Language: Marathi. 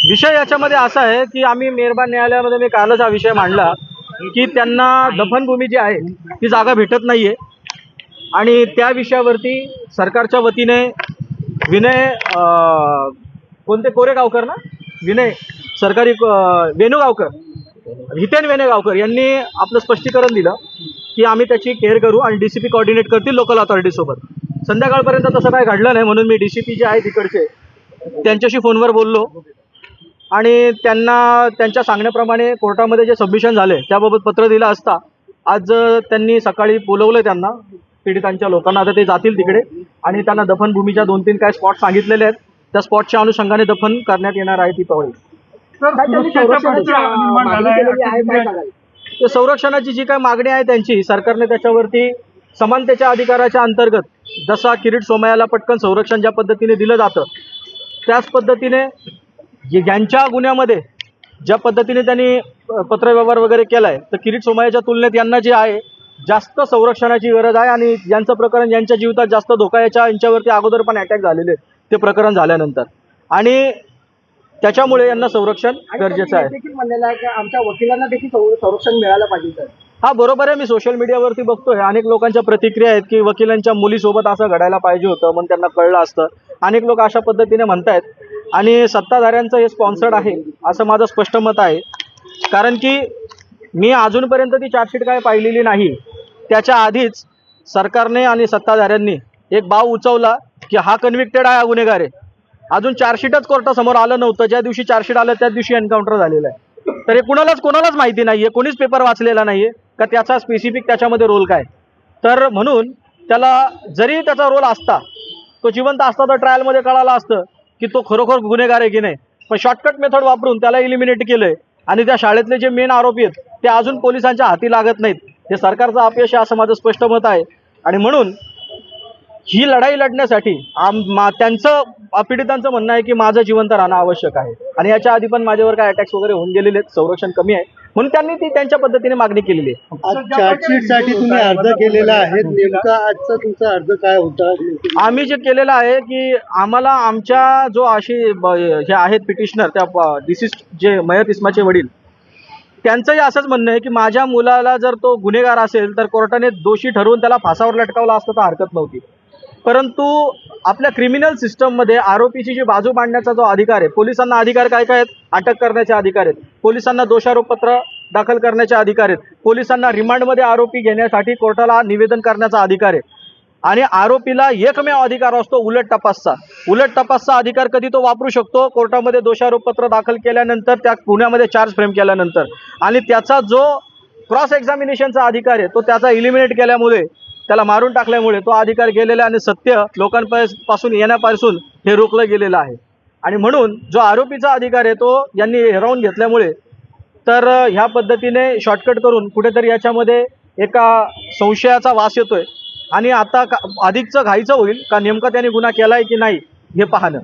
विषय याच्यामध्ये असा आहे की आम्ही मेहरबान न्यायालयामध्ये मी कालच हा विषय मांडला की त्यांना दफनभूमी जी आहे ती जागा भेटत नाहीये आणि त्या विषयावरती सरकारच्या वतीने विनय कोणते कोरेगावकर ना विनय सरकारी वेणुगावकर हितेन वेणुगावकर यांनी आपलं स्पष्टीकरण दिलं की आम्ही त्याची केअर करू आणि डीसीपी कोऑर्डिनेट करतील लोकल अथॉरिटी सोबत. संध्याकाळपर्यंत तसं काय घडलं नाही म्हणून मी डीसीपी जे आहे तिकडचे त्यांच्याशी फोनवर बोललो आणि त्यांना त्यांच्या सांगण्याप्रमाणे कोर्टामध्ये जे सबमिशन झाले त्याबाबत पत्र दिलं असता आज त्यांनी सकाळी बोलवलं त्यांना पीडितांच्या लोकांना. आता ते जातील तिकडे आणि त्यांना दफनभूमीच्या 2-3 काय स्पॉट सांगितलेले आहेत त्या स्पॉटच्या अनुषंगाने दफन करण्यात येणार आहे ती पवळी. तर संरक्षणाची जी काय मागणी आहे त्यांची सरकारने त्याच्यावरती समानतेच्या अधिकाराच्या अंतर्गत जसा किरीट सोमय्याला पटकन संरक्षण ज्या पद्धतीने दिलं जातं त्याच पद्धतीने यांच्या गुन्ह्यामध्ये ज्या पद्धतीने त्यांनी पत्रव्यवहार वगैरे केलाय तर किरीट सोमय्याच्या तुलनेत यांना जे आहे जास्त संरक्षणाची गरज आहे आणि यांचं प्रकरण यांच्या जीवितात जास्त धोका यांच्यावरती अगोदर पण अटॅक झालेले ते प्रकरण झाल्यानंतर आणि त्याच्यामुळे यांना संरक्षण गरजेचं आहे. म्हणलेलं आहे की आमच्या वकिलांना देखील संरक्षण मिळालं पाहिजे. हा बरोबर आहे. मी सोशल मीडियावरती बघतोय अनेक लोकांच्या प्रतिक्रिया आहेत की वकिलांच्या मुलीसोबत असं घडायला पाहिजे होतं म्हणून त्यांना कळलं असतं. अनेक लोक अशा पद्धतीने म्हणतायत आणि सत्ताधाऱ्यांचं हे स्पॉन्सर्ड आहे असं माझं स्पष्ट मत आहे. कारण की मी अजूनपर्यंत ती चार्जशीट काय पाहिलेली नाही. त्याच्या आधीच सरकारने आणि सत्ताधाऱ्यांनी एक बाव उचवला की हा कन्व्हिक्टेड आहे, हा गुन्हेगार आहे. अजून चार्जशीटच कोर्टासमोर आलं नव्हतं. ज्या दिवशी चार्जशीट आलं त्याच दिवशी एन्काउंटर झालेलं आहे. तर हे कोणालाच माहिती नाहीये, कोणीच पेपर वाचलेला नाहीये का त्याचा स्पेसिफिक त्याच्यामध्ये रोल काय. तर म्हणून त्याला जरी त्याचा रोल असता तो जिवंत असता तर ट्रायलमध्ये कळालं असतं की तो खरोखर गुन्हेगार आहे की नाही. पण शॉर्टकट मेथड वापरून त्याला इलिमिनेट केलंय आणि त्या शाळेतले जे मेन आरोपी आहेत ते अजून पोलिसांच्या हाती लागत नाहीत. हे सरकारचं अपयश आहे असं माझं स्पष्ट मत आहे. आणि म्हणून ही लढाई लढण्यासाठी त्यांचं पीडितांचं म्हणणं आहे की माझं जिवंत राहणं आवश्यक आहे आणि याच्या आधी पण माझ्यावर काय अटॅक्स वगैरे होऊन गेलेले आहेत, संरक्षण कमी आहे म्हणून त्यांनी ती त्यांच्या पद्धतीने मागणी केलेली आहे. चार्जशीटसाठी तुम्ही अर्ज केलेला आहे, नेमका आजचा तुमचा अर्ज काय होता? आम्ही जे केलेलं आहे की आम्हाला आमच्या जो अशी हे आहेत पिटिशनर त्या डिसिस्ट जे मयत इस्माचे वडील त्यांचंही असंच म्हणणं आहे की माझ्या मुलाला जर तो गुन्हेगार असेल तर कोर्टाने दोषी ठरवून त्याला फासावर लटकावला असतं तर हरकत नव्हती. परंतु आपल्या क्रिमिनल सिस्टममध्ये आरोपीची जी बाजू मांडण्याचा जो अधिकार आहे, पोलिसांना अधिकार काय काय आहेत? अटक करण्याचे अधिकार आहेत, पोलिसांना दोषारोपपत्र दाखल करण्याचे अधिकार आहेत, पोलिसांना रिमांडमध्ये आरोपी घेण्यासाठी कोर्टाला निवेदन करण्याचा अधिकार आहे आणि आरोपीला एकमेव अधिकार असतो उलट तपासचा. उलट तपासचा अधिकार कधी तो वापरू शकतो? कोर्टामध्ये दोषारोपपत्र दाखल केल्यानंतर, त्या गुन्ह्यामध्ये चार्ज फ्रेम केल्यानंतर. आणि त्याचा जो क्रॉस एक्झामिनेशनचा अधिकार आहे तो त्याचा इलिमिनेट केल्यामुळे, त्याला मारून टाकल्यामुळे तो अधिकार गेलेला आणि सत्य लोकांपासून येण्यापासून हे रोखलं गेलेलं आहे. आणि म्हणून जो आरोपीचा अधिकार आहे तो यांनी हिरावून घेतल्यामुळे तर ह्या पद्धतीने शॉर्टकट करून कुठेतरी याच्यामध्ये एका संशयाचा वास येतोय आणि आता अधिकचं घाईचं होईल का नेमका त्याने गुन्हा केलाय की नाही हे पाहणं.